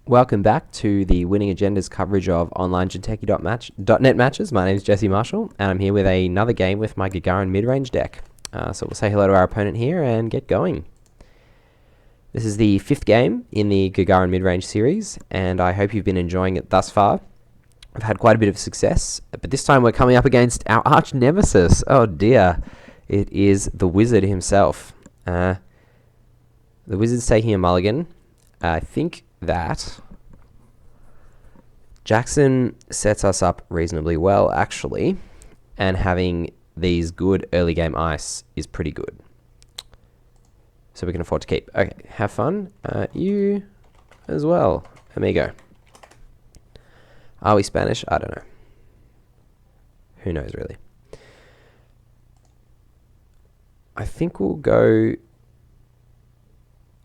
Welcome back to the Winning Agenda's coverage of online Genteki.net matches. My name is Jesse Marshall, and I'm here with another game with my Gagarin Midrange deck. So we'll say hello to our opponent here and get going. This is the 5th game in the Gagarin Midrange series, and I hope you've been enjoying it thus far. I've had quite a bit of success, but this time we're coming up against our arch nemesis. Oh dear, it is the Whizzard himself. The Wizard's taking a mulligan. I think that Jackson sets us up reasonably well, actually, and having these good early game ice is pretty good. So we can afford to keep. Okay, have fun. You as well, amigo. Are we Spanish? I don't know. Who knows, really? I think we'll go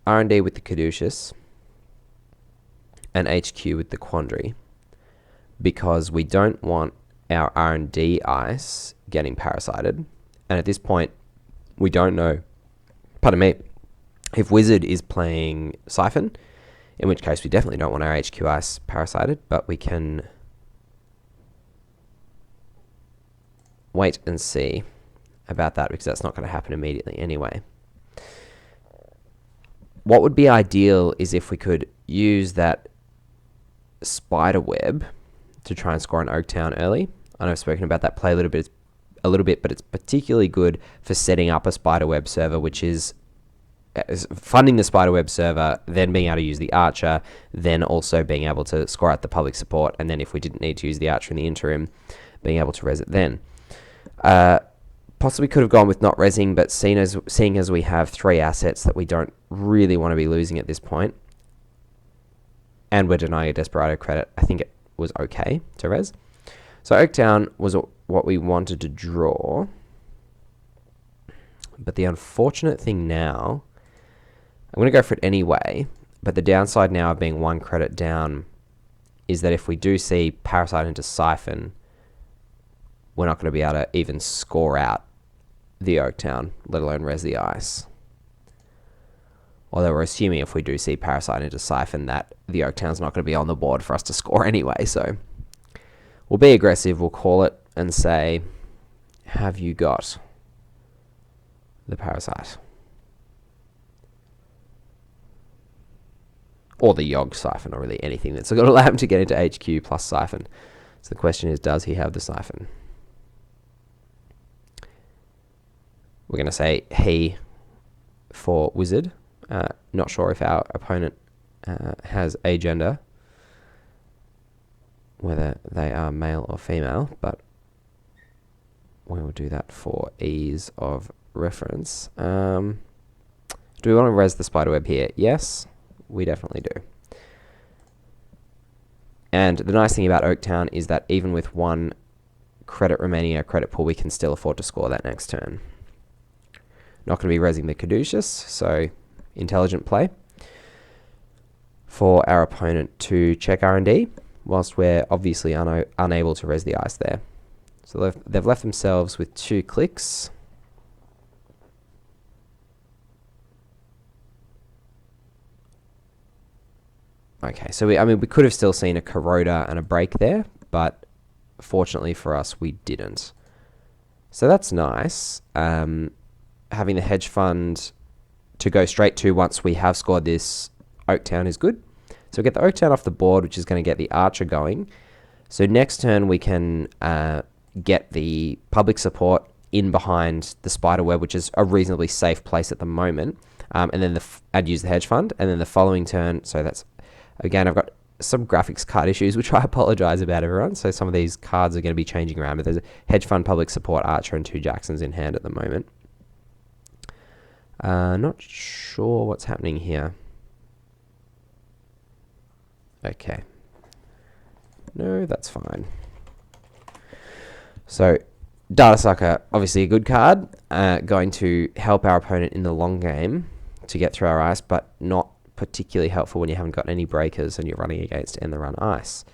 R&D with the Caduceus and HQ with the Quandary, because we don't want our R&D ice getting parasited, and at this point we don't know, pardon me, if Whizzard is playing Siphon, in which case we definitely don't want our HQ ice parasited, but we can wait and see about that, because that's not going to happen immediately anyway. What would be ideal is if we could use that spider web to try and score an Oaktown early. I know I've spoken about that play a little bit, but it's particularly good for setting up a spider web server, which is funding the spider web server, then being able to use the archer, then also being able to score out the public support, and then if we didn't need to use the archer in the interim, being able to res it then. Possibly could have gone with not resing, but seeing as we have 3 assets that we don't really want to be losing at this point, and we're denying a Desperado credit, I think it was okay to res. So Oaktown was what we wanted to draw. But the unfortunate thing now, I'm going to go for it anyway, but the downside now of being 1 credit down is that if we do see Parasite into Siphon, we're not going to be able to even score out the Oaktown, let alone res the ice. Although we're assuming if we do see Parasite into Siphon that the Oaktown's not going to be on the board for us to score anyway, so we'll be aggressive, we'll call it and say, have you got the Parasite? Or the Yogg Siphon, or really anything that's going to allow him to get into HQ plus Siphon. So the question is, does he have the Siphon? We're going to say he for Whizzard. Not sure if our opponent has a gender, whether they are male or female, but we will do that for ease of reference. Do we want to res the spiderweb here? Yes, we definitely do. And the nice thing about Oaktown is that even with 1 credit remaining in our credit pool, we can still afford to score that next turn. Not going to be resing the Caduceus, so intelligent play for our opponent to check R&D, whilst we're obviously unable to res the ice there. So they've left themselves with 2 clicks. Okay, so we could have still seen a Corroder and a break there, but fortunately for us, we didn't. So that's nice. Having the hedge fund to go straight to once we have scored this Oaktown is good. So we get the Oaktown off the board, which is going to get the archer going. So next turn we can get the public support in behind the spider web, which is a reasonably safe place at the moment, and then I'd use the hedge fund, and then the following turn, so that's, again, I've got some graphics card issues, which I apologize about, everyone. So some of these cards are going to be changing around, but there's a hedge fund, public support, archer, and 2 Jacksons in hand at the moment. Not sure what's happening here. Okay. No, that's fine. So, Data Sucker, obviously a good card. Going to help our opponent in the long game to get through our ice, but not particularly helpful when you haven't got any breakers and you're running against end the run ice.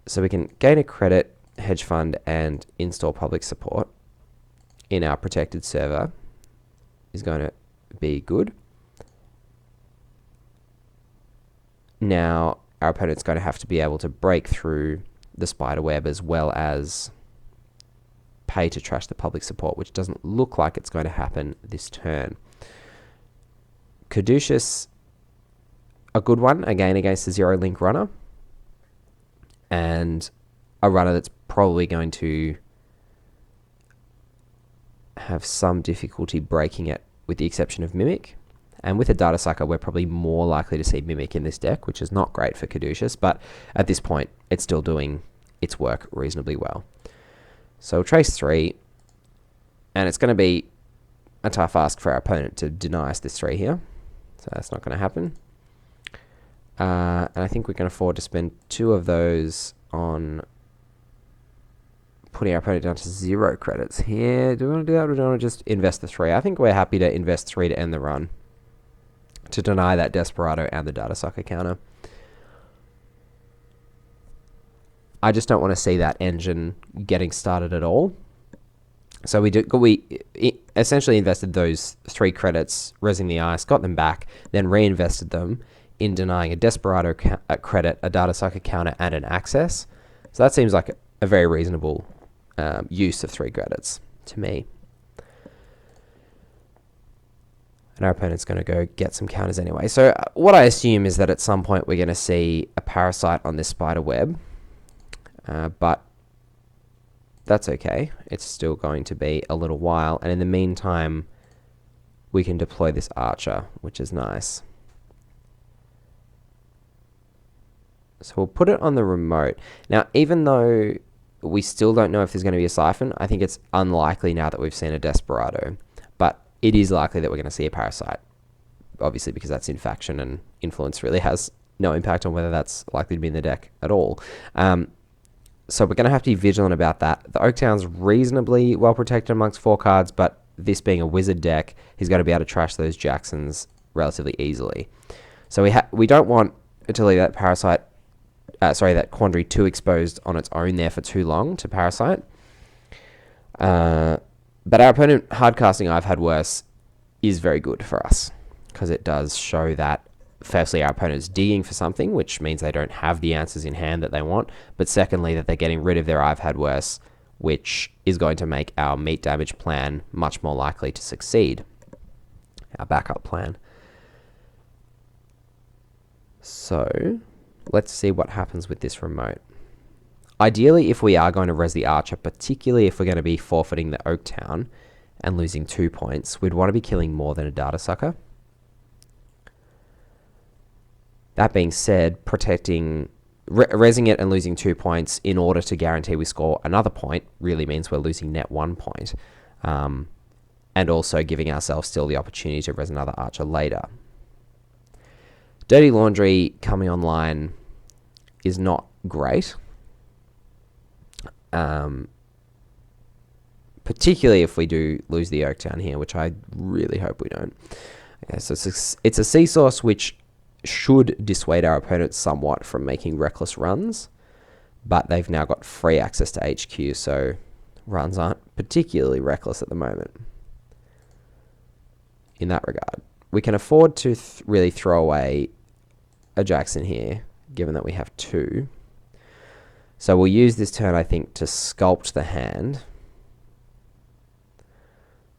So we can gain a credit, hedge fund, and install public support in our protected server is going to be good. Now, our opponent's going to have to be able to break through the spider web as well as pay to trash the public support, which doesn't look like it's going to happen this turn. Caduceus, a good one, again against the zero link runner, and a runner that's probably going to have some difficulty breaking it, with the exception of Mimic. And with a Data Sucker, we're probably more likely to see Mimic in this deck, which is not great for Caduceus, but at this point, it's still doing its work reasonably well. So we'll trace 3, and it's going to be a tough ask for our opponent to deny us this 3 here. So that's not going to happen. And I think we can afford to spend 2 of those on putting our opponent down to 0 credits here. Do we want to do that, or do we want to just invest the 3? I think we're happy to invest 3 to end the run, to deny that Desperado and the Data Sucker counter. I just don't want to see that engine getting started at all. So we essentially invested those 3 credits, resing the ice, got them back, then reinvested them in denying a Desperado credit, a Data Sucker counter, and an access. So that seems like a very reasonable use of 3 credits to me. And our opponent's going to go get some counters anyway. So what I assume is that at some point we're going to see a Parasite on this spider web. But that's okay. It's still going to be a little while. And in the meantime, we can deploy this Archer, which is nice. So we'll put it on the remote. Now, even though we still don't know if there's going to be a Siphon, I think it's unlikely now that we've seen a Desperado. But it is likely that we're going to see a Parasite. Obviously, because that's in faction, and influence really has no impact on whether that's likely to be in the deck at all. So we're going to have to be vigilant about that. The Oaktown's reasonably well protected amongst 4 cards, but this being a Whizzard deck, he's going to be able to trash those Jacksons relatively easily. So we don't want to leave that Parasite, that Quandary too exposed on its own there for too long to Parasite. But our opponent, hardcasting I've Had Worse, is very good for us, because it does show that firstly, our opponent's digging for something, which means they don't have the answers in hand that they want. But secondly, that they're getting rid of their I've Had Worse, which is going to make our meat damage plan much more likely to succeed. Our backup plan. So, let's see what happens with this remote. Ideally, if we are going to res the Archer, particularly if we're going to be forfeiting the Oaktown and losing 2 points, we'd want to be killing more than a Data Sucker. That being said, protecting, resing it and losing 2 points in order to guarantee we score another point really means we're losing net 1 point. And also giving ourselves still the opportunity to res another Archer later. Dirty Laundry coming online is not great. Particularly if we do lose the Oaktown here, which I really hope we don't. Okay, so it's a C-Source which should dissuade our opponents somewhat from making reckless runs, but they've now got free access to HQ, so runs aren't particularly reckless at the moment. In that regard, we can afford to really throw away a Jackson here, given that we have 2. So we'll use this turn, I think, to sculpt the hand.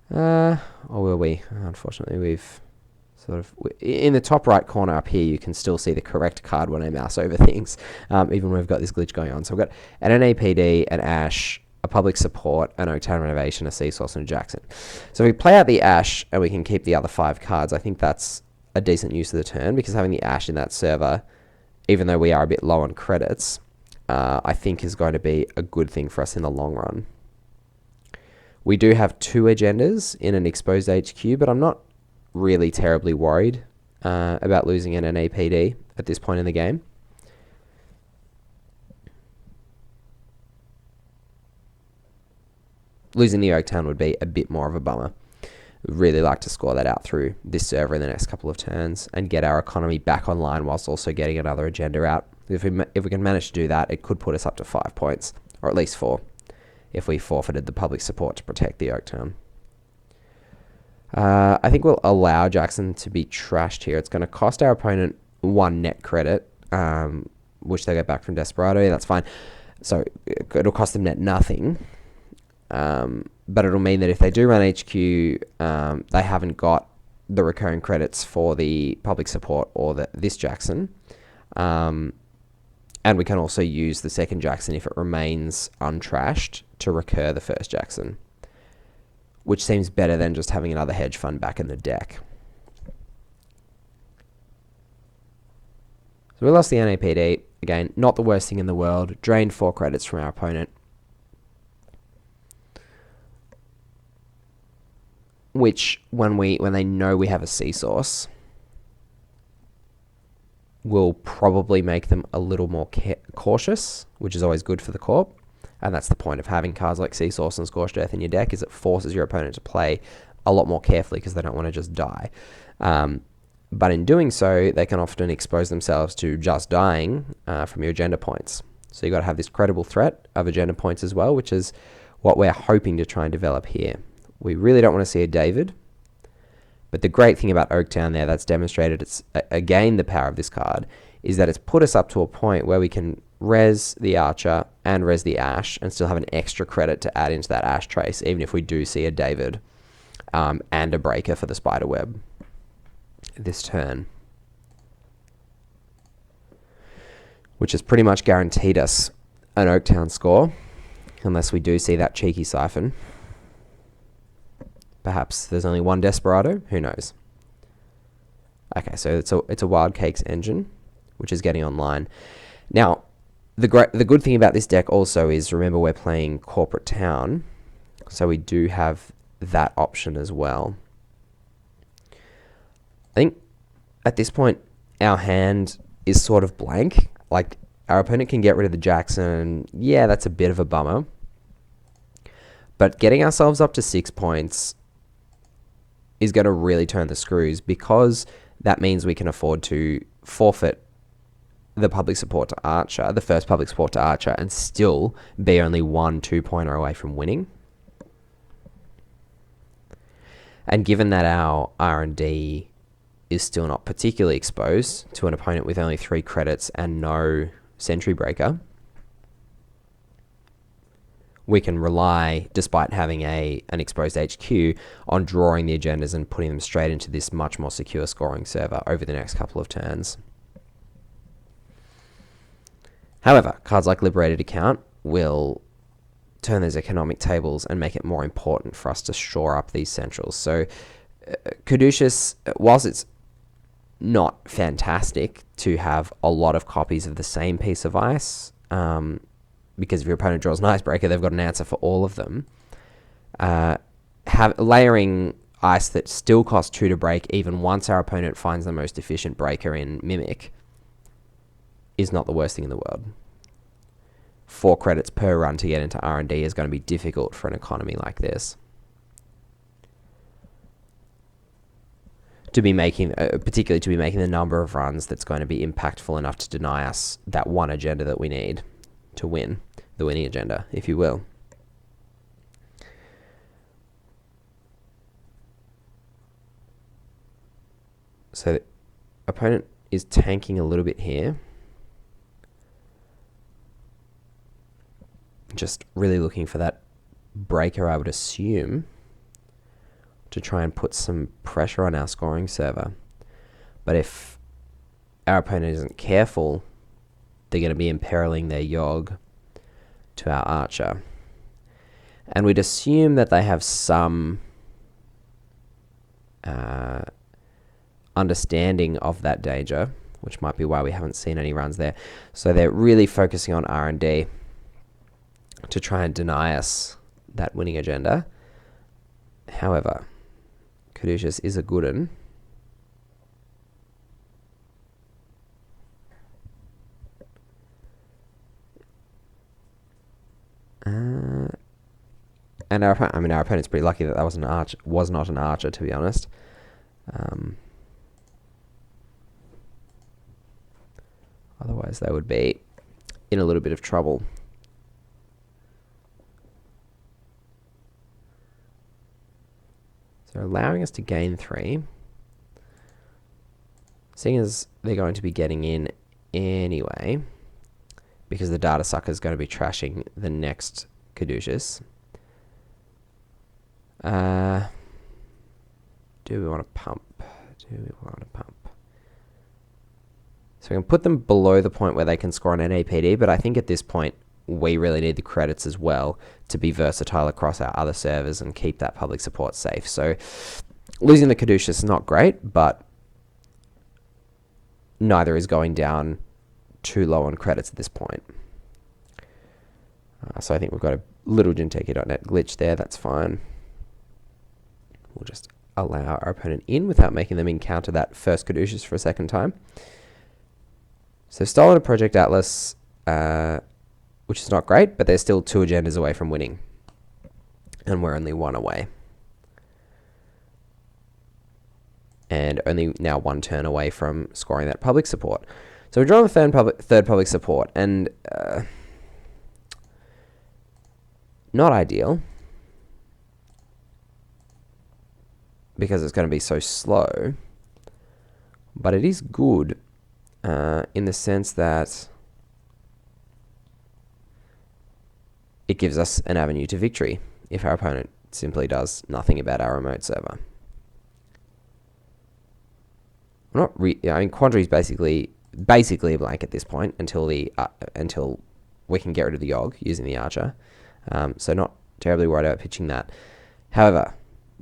Or will we? Unfortunately, we've sort of, in the top right corner up here, you can still see the correct card when I mouse over things, even when we've got this glitch going on. So we've got an NAPD, an Ash, a Public Support, an Oaktown Renovation, a C-Source, and a Jackson. So if we play out the Ash and we can keep the other 5 cards, I think that's a decent use of the turn, because having the Ash in that server, even though we are a bit low on credits, I think is going to be a good thing for us in the long run. We do have 2 agendas in an exposed HQ, but I'm not really terribly worried about losing an NAPD at this point in the game. Losing the Oaktown would be a bit more of a bummer. We'd really like to score that out through this server in the next couple of turns and get our economy back online whilst also getting another agenda out. If we can manage to do that, it could put us up to 5 points, or at least 4, if we forfeited the Public Support to protect the Oaktown. I think we'll allow Jackson to be trashed here. It's going to cost our opponent 1 net credit, which they get back from Desperado. That's fine. So it'll cost them net nothing. But it'll mean that if they do run HQ, they haven't got the recurring credits for the public support or this Jackson. And we can also use the second Jackson if it remains untrashed to recur the first Jackson, which seems better than just having another hedge fund back in the deck. So we lost the NAPD. Again, not the worst thing in the world. Drained 4 credits from our opponent. Which, when they know we have a C source, will probably make them a little more cautious, which is always good for the corp. And that's the point of having cards like C source and Scorched Earth in your deck, is it forces your opponent to play a lot more carefully because they don't want to just die. But in doing so, they can often expose themselves to just dying from your agenda points. So you've got to have this credible threat of agenda points as well, which is what we're hoping to try and develop here. We really don't want to see a David. But the great thing about Oaktown there, that's demonstrated, it's again the power of this card, is that it's put us up to a point where we can res the Archer and res the Ash and still have an extra credit to add into that Ash trace, even if we do see a David and a Breaker for the Spiderweb this turn. Which has pretty much guaranteed us an Oaktown score, unless we do see that cheeky siphon. Perhaps there's only one Desperado. Who knows? Okay, so it's a Wild Cakes engine, which is getting online. Now, the good thing about this deck also is, remember, we're playing Corporate Town, so we do have that option as well. I think at this point, our hand is sort of blank. Like, our opponent can get rid of the Jackson. Yeah, that's a bit of a bummer. But getting ourselves up to 6 points is going to really turn the screws, because that means we can afford to forfeit the public support to Archer, the first public support to Archer, and still be only 1-2 pointer away from winning. And given that our R&D is still not particularly exposed to an opponent with only 3 credits and no Sentry Breaker, we can rely, despite having an exposed HQ, on drawing the agendas and putting them straight into this much more secure scoring server over the next couple of turns. However, cards like Liberated Account will turn those economic tables and make it more important for us to shore up these centrals. So Caduceus, whilst it's not fantastic to have a lot of copies of the same piece of ice, because if your opponent draws an Icebreaker, they've got an answer for all of them. Layering ice that still costs 2 to break, even once our opponent finds the most efficient breaker in Mimic, is not the worst thing in the world. 4 credits per run to get into R&D is going to be difficult for an economy like this. To be making, particularly to be making the number of runs that's going to be impactful enough to deny us that one agenda that we need to win, the winning agenda, if you will. So the opponent is tanking a little bit here. Just really looking for that breaker, I would assume, to try and put some pressure on our scoring server. But if our opponent isn't careful, they're going to be imperiling their Yogg to our Archer. And we'd assume that they have some understanding of that danger, which might be why we haven't seen any runs there. So they're really focusing on R&D to try and deny us that winning agenda. However, Caduceus is a good one. And our opponent's pretty lucky that was not an Archer, to be honest. Otherwise, they would be in a little bit of trouble. So allowing us to gain 3. Seeing as they're going to be getting in anyway, because the data sucker is going to be trashing the next caduceus. Do we want to pump? Do we want to pump? So we can put them below the point where they can score an NAPD, but I think at this point we really need the credits as well to be versatile across our other servers and keep that public support safe. So losing the caduceus is not great, but neither is going down too low on credits at this point. So I think we've got a little Jinteki.net glitch there. That's fine. We'll just allow our opponent in without making them encounter that first caduceus for a second time. So stolen a Project Atlas, which is not great, but they're still 2 agendas away from winning. And we're only 1 away. And only now 1 turn away from scoring that public support. So we're drawing the third public support, and not ideal, because it's going to be so slow, but it is good in the sense that it gives us an avenue to victory if our opponent simply does nothing about our remote server. I mean, Quandary is basically a blank at this point until we can get rid of the Yogg using the Archer. So not terribly worried about pitching that. However,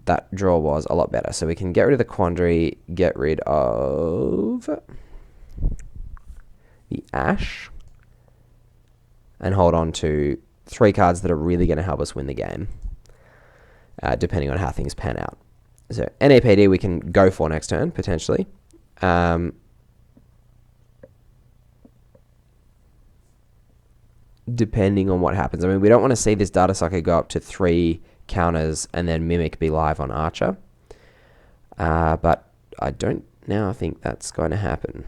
that draw was a lot better. So we can get rid of the Quandary, get rid of the Ash, and hold on to 3 cards that are really going to help us win the game, depending on how things pan out. So NAPD we can go for next turn, potentially. Depending on what happens. I mean, we don't want to see this data sucker go up to 3 counters and then Mimic be live on Archer. But I don't now think that's going to happen,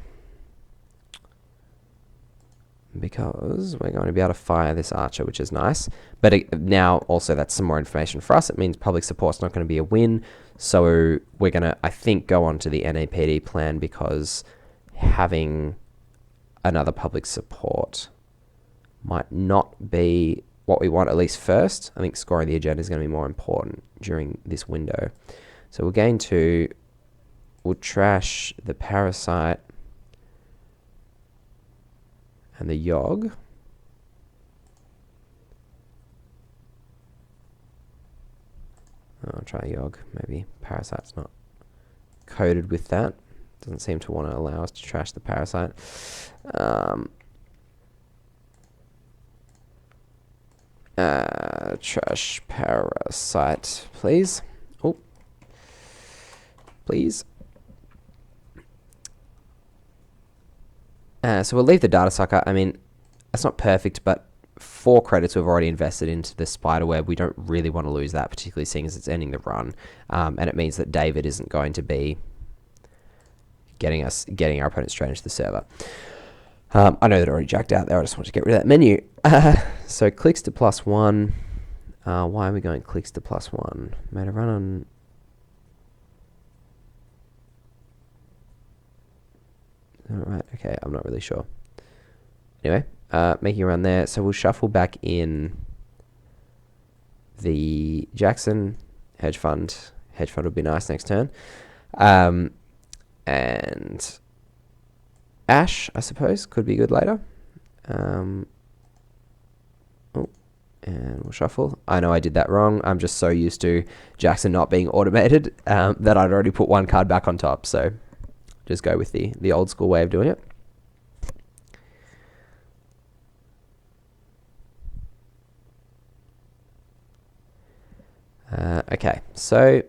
because we're going to be able to fire this Archer, which is nice. But now also that's some more information for us. It means public support's not going to be a win. So we're going to, I think, go on to the NAPD plan, because having another public support might not be what we want, at least first. I think scoring the agenda is going to be more important during this window. So we're going to, we'll trash the Parasite and the Yogg. I'll try Yogg. Maybe Parasite's not coded with that. Doesn't seem to want to allow us to trash the Parasite. Trash Parasite, please. Oh, please. So we'll leave the data sucker. I mean, that's not perfect, but 4 credits we've already invested into the Spiderweb. We don't really want to lose that, particularly seeing as it's ending the run. And it means that David isn't going to be getting our opponent straight into the server. I know that I already jacked out there. I just want to get rid of that menu. So clicks to +1. Why are we going clicks to +1? Made a run on... Alright, okay, I'm not really sure. Anyway, making a run there. So we'll shuffle back in the Jackson hedge fund. Hedge fund would be nice next turn. And Ash, I suppose, could be good later. And we'll shuffle. I know I did that wrong. I'm just so used to Jackson not being automated that I'd already put 1 card back on top. So just go with the old school way of doing it. Okay, so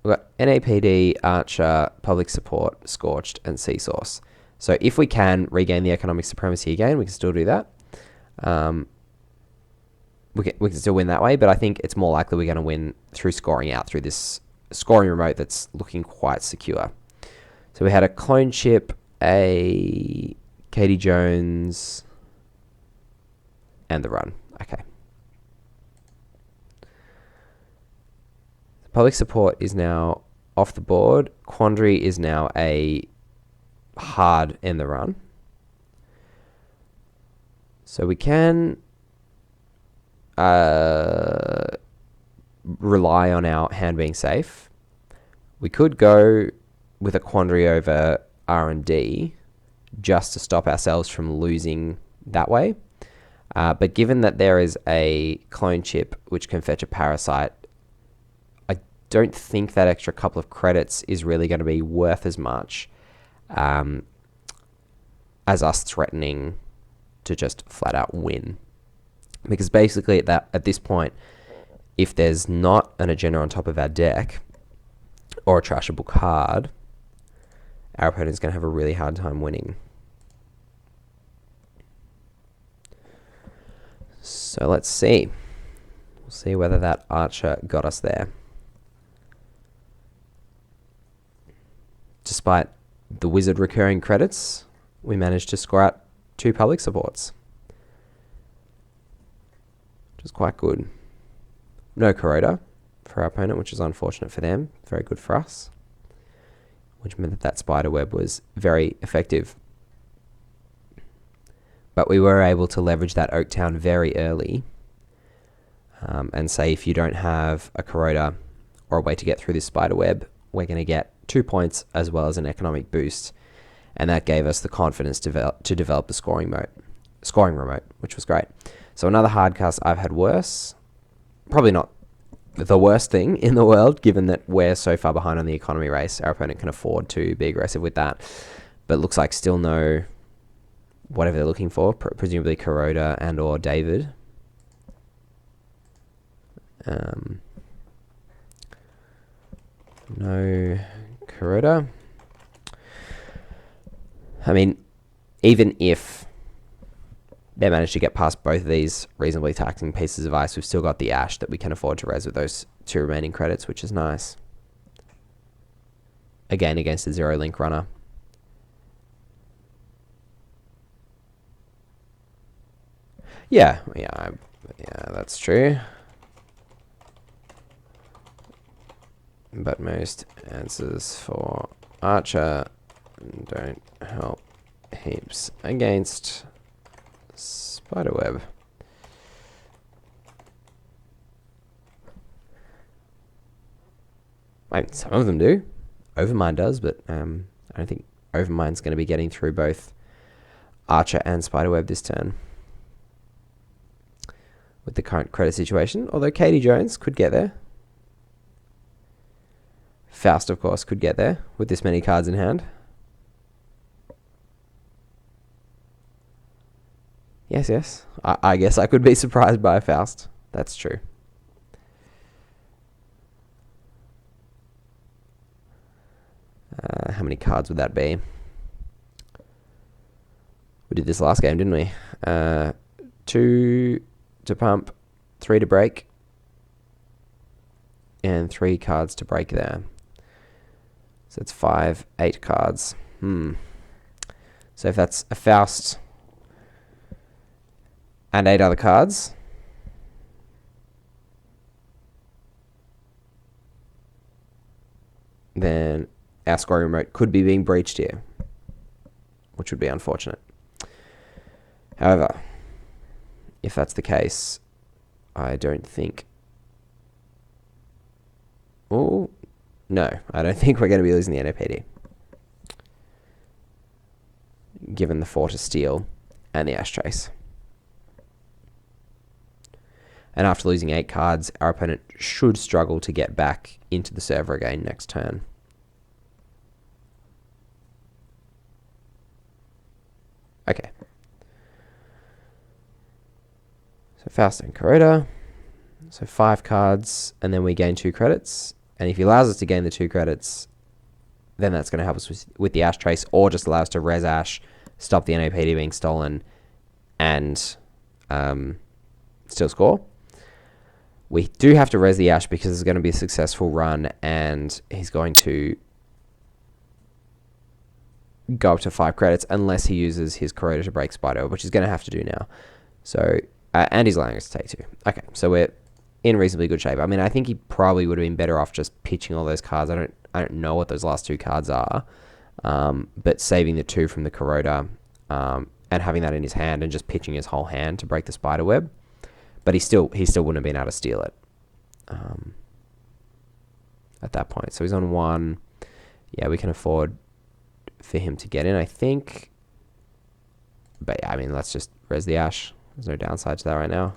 we've got NAPD, Archer, Public Support, Scorched, and Seasource. So if we can regain the economic supremacy again, we can still do that. We can still win that way, but I think it's more likely we're going to win through scoring out through this scoring remote that's looking quite secure. So we had a clone chip, a Katie Jones, and the run. Okay. Public support is now off the board. Quandary is now a hard in the run. So we can rely on our hand being safe. We could go with a quandary over R&D just to stop ourselves from losing that way. But given that there is a clone chip which can fetch a parasite, I don't think that extra couple of credits is really going to be worth as much as us threatening to just flat out win. Because basically at this point, if there's not an agenda on top of our deck or a trashable card, our opponent's going to have a really hard time winning. So let's see. We'll see whether that archer got us there. Despite the Whizzard recurring credits, we managed to score out 2 public supports, which is quite good. No Corroder for our opponent, which is unfortunate for them. Very good for us, which meant that spider web was very effective. But we were able to leverage that Oaktown very early and say if you don't have a Corroder or a way to get through this spider web, we're going to get 2 points as well as an economic boost. And that gave us the confidence to develop the scoring remote, which was great. So another hard cast I've had worse. Probably not the worst thing in the world, given that we're so far behind on the economy race. Our opponent can afford to be aggressive with that. But looks like still no whatever they're looking for, presumably Corroder and or David. No Corroder. I mean, even if they managed to get past both of these reasonably taxing pieces of ice, we've still got the Ash that we can afford to res with those 2 remaining credits, which is nice. Again, against a 0-link runner. Yeah, that's true. But most answers for Archer don't help heaps against Spiderweb. I mean, some of them do. Overmind does, but I don't think Overmind's going to be getting through both Archer and Spiderweb this turn with the current credit situation. Although Katie Jones could get there. Faust, of course, could get there with this many cards in hand. Yes. I guess I could be surprised by Faust. That's true. How many cards would that be? We did this last game, didn't we? 2 to pump, 3 to break, and 3 cards to break there. So it's 5, 8 cards. So if that's a Faust and 8 other cards, then our scoring remote could be being breached here, which would be unfortunate. However, if that's the case, I don't think... Oh, no, I don't think we're going to be losing the NOPD, given the 4 to steal and the Ash Trace. And after losing 8 cards, our opponent should struggle to get back into the server again next turn. Okay. So Faust and Corroder. So 5 cards, and then we gain 2 credits. And if he allows us to gain the 2 credits, then that's going to help us with the Ash Trace, or just allow us to res Ash, stop the NOPD being stolen, and still score. We do have to res the Ash because it's going to be a successful run, and he's going to go up to 5 credits unless he uses his Corroder to break Spider, which he's going to have to do now. So, and he's allowing us to take 2. Okay, so we're in reasonably good shape. I mean, I think he probably would have been better off just pitching all those cards. I don't know what those last 2 cards are, but saving the 2 from the Corroder and having that in his hand and just pitching his whole hand to break the spider web. But he still wouldn't have been able to steal it at that point. So he's on 1. Yeah, we can afford for him to get in, I think. But yeah, I mean, let's just res the Ash. There's no downside to that right now.